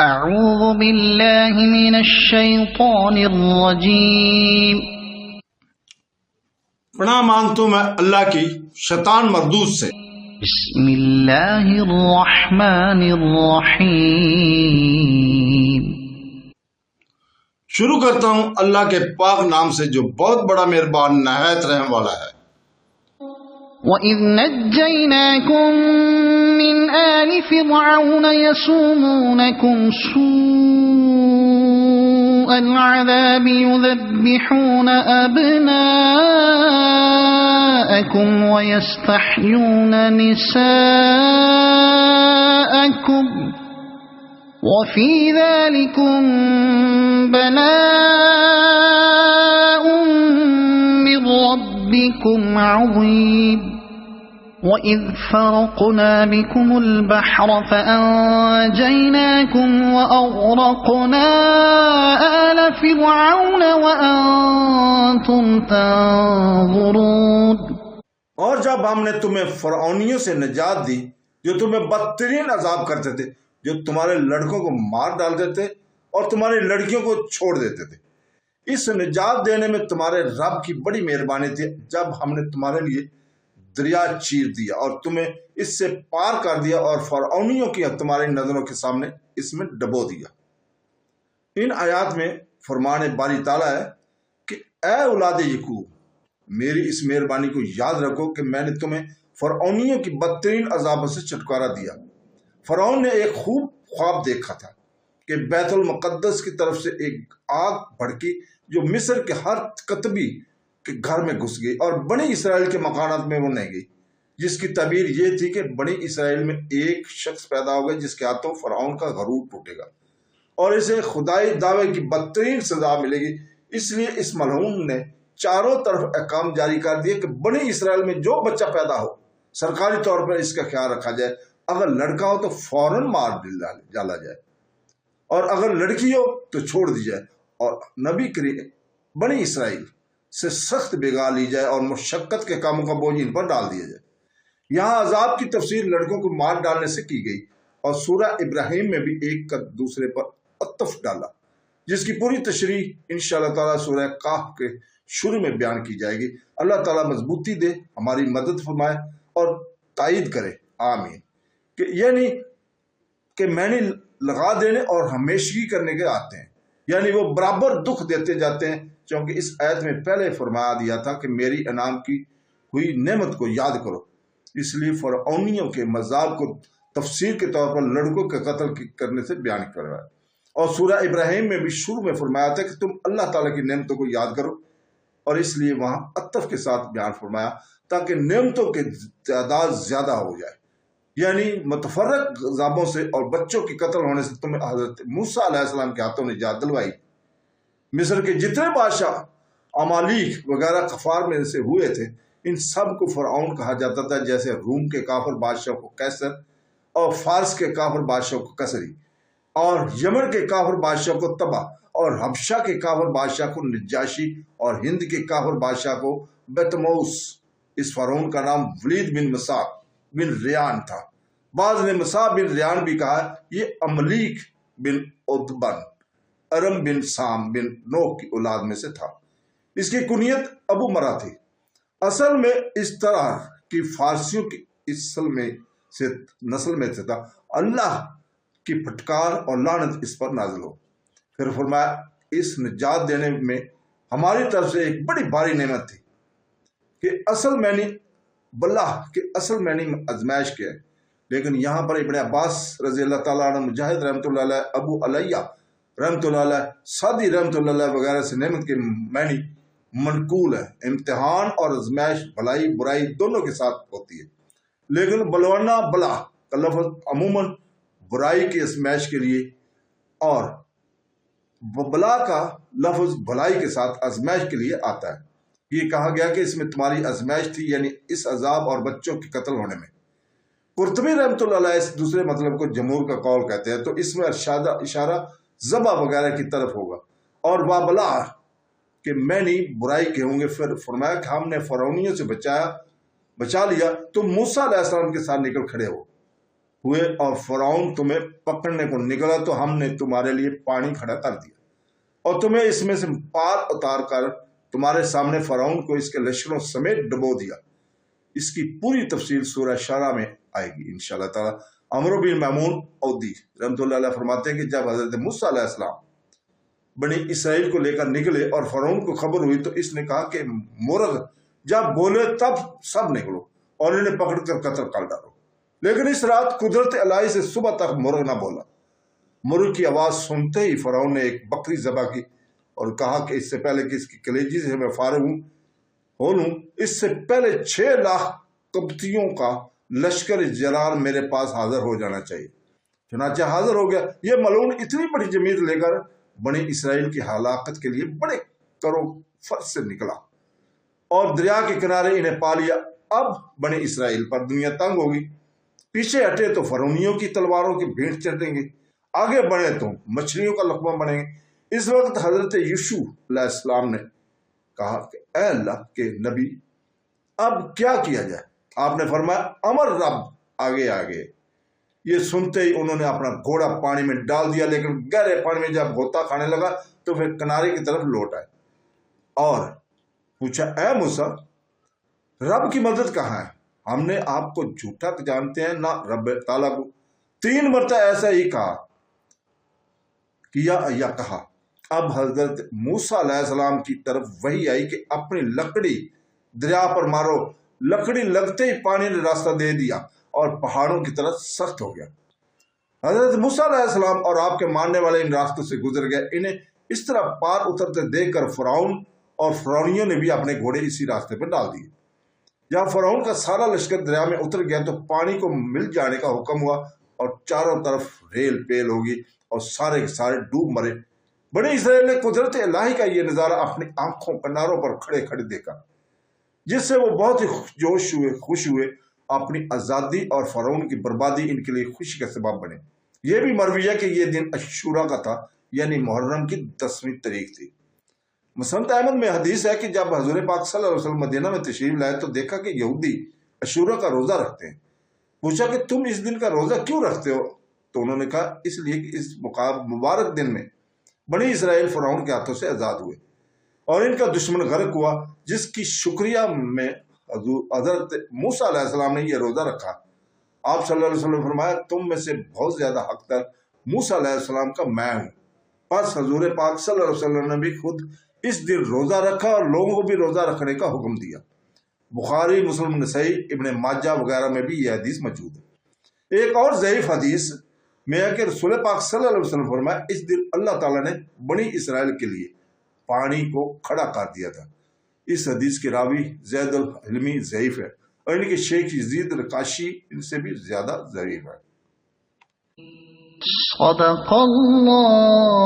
اعوذ باللہ من الشیطان الرجیم۔ پناہ مانگتا ہوں میں اللہ کی شیطان مردود سے۔ بسم اللہ الرحمن الرحیم۔ شروع کرتا ہوں اللہ کے پاک نام سے جو بہت بڑا مہربان نہایت رحم والا ہے۔ وَإِذْ نَجَّيْنَاكُمْ مِنْ آلِ فِرْعَوْنَ يَسُومُونَكُمْ سُوءَ الْعَذَابِ يُذَبِّحُونَ أَبْنَاءَكُمْ وَيَسْتَحْيُونَ نِسَاءَكُمْ وَفِي ذَلِكُمْ بَلَاءٌ مِّن رَّبِّكُمْ عَظِيمٌ۔ وَإِذْ فَرَقْنَا بِكُمُ الْبَحْرَ فَأَنجَيْنَاكُمْ وَأَغْرَقْنَا آلَ فِرْعَوْنَ وَأَنتُمْ تَنظُرُونَ۔ اور جب ہم نے تمہیں فرعونیوں سے نجات دی جو تمہیں بدترین عذاب کرتے تھے، جو تمہارے لڑکوں کو مار ڈالتے تھے اور تمہاری لڑکیوں کو چھوڑ دیتے تھے، اس نجات دینے میں تمہارے رب کی بڑی مہربانی تھی جب ہم نے تمہارے لیے دریا چیر دیا اور تمہیں اس سے پار کر دیا اور فرعونیوں کی تمہاری نظروں کے سامنے اس میں ڈبو دیا۔ ان آیات میں فرمان باری تعالیٰ ہے کہ اے اولاد یعقوب، میری اس مہربانی کو یاد رکھو کہ میں نے تمہیں فرعونیوں کی بدترین عذابوں سے چھٹکارا دیا۔ فرعون نے ایک خوب خواب دیکھا تھا کہ بیت المقدس کی طرف سے ایک آگ بھڑکی جو مصر کے ہر کتبی کے گھر میں گھس گئی اور بنی اسرائیل کے مکانات میں وہ نہیں گئی، جس کی تعبیر یہ تھی کہ بنی اسرائیل میں ایک شخص پیدا ہوگا جس کے ہاتھوں فرعون کا غرور ٹوٹے گا اور اسے خدائی دعوے کی بدترین سزا ملے گی۔ اس لیے اس ملعون نے چاروں طرف احکام جاری کر دیے کہ بنی اسرائیل میں جو بچہ پیدا ہو سرکاری طور پر اس کا خیال رکھا جائے، اگر لڑکا ہو تو فوراً مار ڈالا جائے اور اگر لڑکی ہو تو چھوڑ دی جائے، اور نبی کریم بنی اسرائیل سے سخت بگا لی جائے اور مشقت کے کاموں کا بوجھ ان پر ڈال دیا جائے۔ یہاں عذاب کی تفسیر لڑکوں کو مار ڈالنے سے کی گئی اور سورہ ابراہیم میں بھی ایک کا دوسرے پر عطف ڈالا، جس کی پوری تشریح انشاءاللہ تعالیٰ سورہ کہف کے شروع میں بیان کی جائے گی۔ اللہ تعالیٰ مضبوطی دے، ہماری مدد فرمائے اور تائید کرے، آمین۔ کہ یہ نہیں کہ میں نے لگا دینے اور ہمیشگی کرنے کے آتے ہیں، یعنی وہ برابر دکھ دیتے جاتے ہیں، چونکہ اس آیت میں پہلے فرمایا دیا تھا کہ میری انعام کی ہوئی نعمت کو یاد کرو۔ اس لیے فرعونیوں کے مذاق کو تفسیر کے طور پر لڑکوں کے قتل کرنے سے بیان کروایا، اور سورہ ابراہیم میں بھی شروع میں فرمایا تھا کہ تم اللہ تعالیٰ کی نعمتوں کو یاد کرو، اور اس لیے وہاں عطف کے ساتھ بیان فرمایا تاکہ نعمتوں کی تعداد زیادہ ہو جائے، یعنی متفرق عذابوں سے اور بچوں کے قتل ہونے سے تمہیں حضرت موسیٰ علیہ السلام کے ہاتھوں نے نجات دلوائی۔ مصر کے جتنے بادشاہ امالیک وغیرہ کفار میں سے ہوئے تھے، ان سب کو فرعون کہا جاتا تھا، جیسے روم کے کافر بادشاہ کو قیصر اور فارس کے کافر بادشاہ کو کسری اور یمن کے کافر بادشاہ کو تبا اور حبشہ کے کافر بادشاہ کو نجاشی اور ہند کے کافر بادشاہ کو بطموس۔ اس فرعون کا نام ولید بن مسعب بن ریان تھا، بعض نے مسعب بن ریان بھی کہا۔ یہ املیک بن عتبن ارم بن سام بن نوح کی اولاد میں سے تھا۔ اس کی کنیت ابو مرہ تھی۔ اصل میں اس طرح کی فارسیوں کی نسل میں سے تھا۔ اللہ کی پھٹکار اور لعنت اس پر نازل ہو۔ پھر فرمایا اس نجات دینے میں ہماری طرف سے ایک بڑی بھاری نعمت تھی کہ اصل میں نے آزمائش کیا ہے، لیکن یہاں پر ابن عباس رضی اللہ تعالیٰ عنہ، مجاہد رحمۃ اللہ علیہ، ابو علیہ رحمۃ اللہ علیہ، سعدی رحمۃ اللہ علیہ وغیرہ سے نعمت کے معنی منقول ہے۔ امتحان اور آزمائش بھلائی برائی دونوں کے ساتھ ہوتی ہے، لیکن بلوانا بلا کا لفظ عموماً برائی کی آزمائش کے لیے اور بلا کا لفظ بھلائی کے ساتھ آزمائش کے لیے آتا ہے۔ یہ کہا گیا کہ اس میں تمہاری آزمائش تھی، یعنی اس عذاب اور بچوں کے قتل ہونے میں۔ قرطبی رحمۃ اللہ علیہ اس دوسرے مطلب کو جمہور کا قول کہتے ہیں، تو اس میں اشارہ ذبح وغیرہ کی طرف ہوگا، اور وابلا کہ میں نہیں برائی کے ہوں گے۔ پھر فرمایا کہ ہم نے فرعونیوں سے بچا لیا، تم موسیٰ علیہ السلام کے ساتھ نکل کھڑے ہو۔ ہوئے اور فرعون تمہیں پکڑنے کو نکلا تو ہم نے تمہارے لیے پانی کھڑا کر دیا اور تمہیں اس میں سے پار اتار کر تمہارے سامنے فرعون کو اس کے لشکروں سمیت ڈبو دیا۔ اس کی پوری تفصیل سورہ شعراء میں آئے گی انشاءاللہ تعالی۔ عمرو بن میمون اودی رحمۃ اللہ علیہ فرماتے ہیں کہ جب حضرت موسیٰ علیہ السلام بنی اسرائیل کو لے کر نکلے اور فرعون کو خبر ہوئی تو اس نے کہا کہ مرغ جب بولے تب سب نکلو اور انہیں پکڑ کر قتل کر ڈالو، لیکن اس رات قدرت الہی سے صبح تک مرغ نہ بولا۔ مرغ کی آواز سنتے ہی فرعون نے ایک بکری ذبح کی اور کہا کہ اس سے پہلے کہ اس کی کلیجی سے میں فارغ ہوں اس سے پہلے 6 لاکھ قبطیوں کا لشکر جلال میرے پاس حاضر ہو جانا چاہیے۔ چنانچہ حاضر ہو گیا۔ یہ ملعون اتنی بڑی جمید لے کر بنی اسرائیل کی ہلاکت کے لیے بڑے کرو فرض سے نکلا اور دریا کے کنارے انہیں پا لیا۔ اب بنی اسرائیل پر دنیا تنگ ہوگی، پیچھے ہٹے تو فرعونیوں کی تلواروں کی بھیڑ چڑھیں گے، آگے بڑھے تو مچھلیوں کا لقمہ بنیں گے۔ اس وقت حضرت یشوع علیہ السلام نے کہا کہ اے اللہ کے نبی اب کیا کیا جائے؟ آپ نے فرمایا امر رب آگے آگے۔ یہ سنتے ہی انہوں نے اپنا گھوڑا پانی میں ڈال دیا، لیکن گہرے پانی میں جب غوطہ کھانے لگا تو پھر کنارے کی طرف لوٹ آئے اور پوچھا اے موسیٰ رب کی مدد کہاں ہے؟ ہم نے آپ کو جھوٹا جانتے ہیں نہ رب تعالیٰ کو۔ 3 مرتبہ ایسا ہی کہا۔ اب حضرت موسیٰ علیہ السلام کی طرف وحی آئی کہ اپنی لکڑی دریا پر مارو۔ لکڑی لگتے ہی پانی نے راستہ دے دیا اور پہاڑوں کی طرف سخت ہو گیا۔ حضرت موسیٰ علیہ السلام اور آپ کے ماننے والے ان راستوں سے گزر گئے۔ انہیں اس طرح پار اترتے دیکھ کر فرعون اور فرعونیوں نے بھی اپنے گھوڑے اسی راستے پر ڈال دیے۔ جب فرعون کا سارا لشکر دریا میں اتر گیا تو پانی کو مل جانے کا حکم ہوا اور چاروں طرف ریل پیل ہوگی اور سارے کے سارے ڈوب مرے۔ بنی اسرائیل نے قدرت الہی کا یہ نظارہ اپنی آنکھوں کناروں پر کھڑے کھڑے دیکھا، جس سے وہ بہت ہی خوش ہوئے۔ اپنی آزادی اور فرعون کی بربادی ان کے لیے خوشی کا سبب بنے۔ یہ بھی مروی ہے کہ یہ دن عاشوراء کا تھا، یعنی محرم کی 10ویں تاریخ تھی۔ مسند احمد میں حدیث ہے کہ جب حضور پاک صلی اللہ علیہ وسلم مدینہ میں تشریف لائے تو دیکھا کہ یہودی عاشوراء کا روزہ رکھتے ہیں۔ پوچھا کہ تم اس دن کا روزہ کیوں رکھتے ہو؟ تو انہوں نے کہا اس لیے کہ اس مبارک دن میں بنی اسرائیل فرعون کے ہاتھوں سے آزاد ہوئے اور ان کا دشمن غرق ہوا، جس کی شکریہ میں حضرت موسیٰ علیہ السلام نے یہ روزہ رکھا۔ آپ صلی اللہ علیہ وسلم نے فرمایا تم میں سے بہت زیادہ حقدار موسیٰ علیہ السلام کا میں ہوں۔ پس حضور پاک صلی اللہ علیہ وسلم نے بھی خود اس دن روزہ رکھا اور لوگوں کو بھی روزہ رکھنے کا حکم دیا۔ بخاری، مسلم، نسائی، ابن ماجہ وغیرہ میں بھی یہ حدیث موجود ہے۔ ایک اور ضعیف حدیث میں ہے کہ رسول پاک صلی اللہ علیہ وسلم فرمایا اس دن اللہ تعالیٰ نے بنی اسرائیل کے لیے پانی کو کھڑا کر دیا تھا۔ اس حدیث کے راوی زید الحلمی ضعیف ہے اور ان کے شیخ یزید رقاشی ان سے بھی زیادہ ضعیف ہے۔ صدق اللہ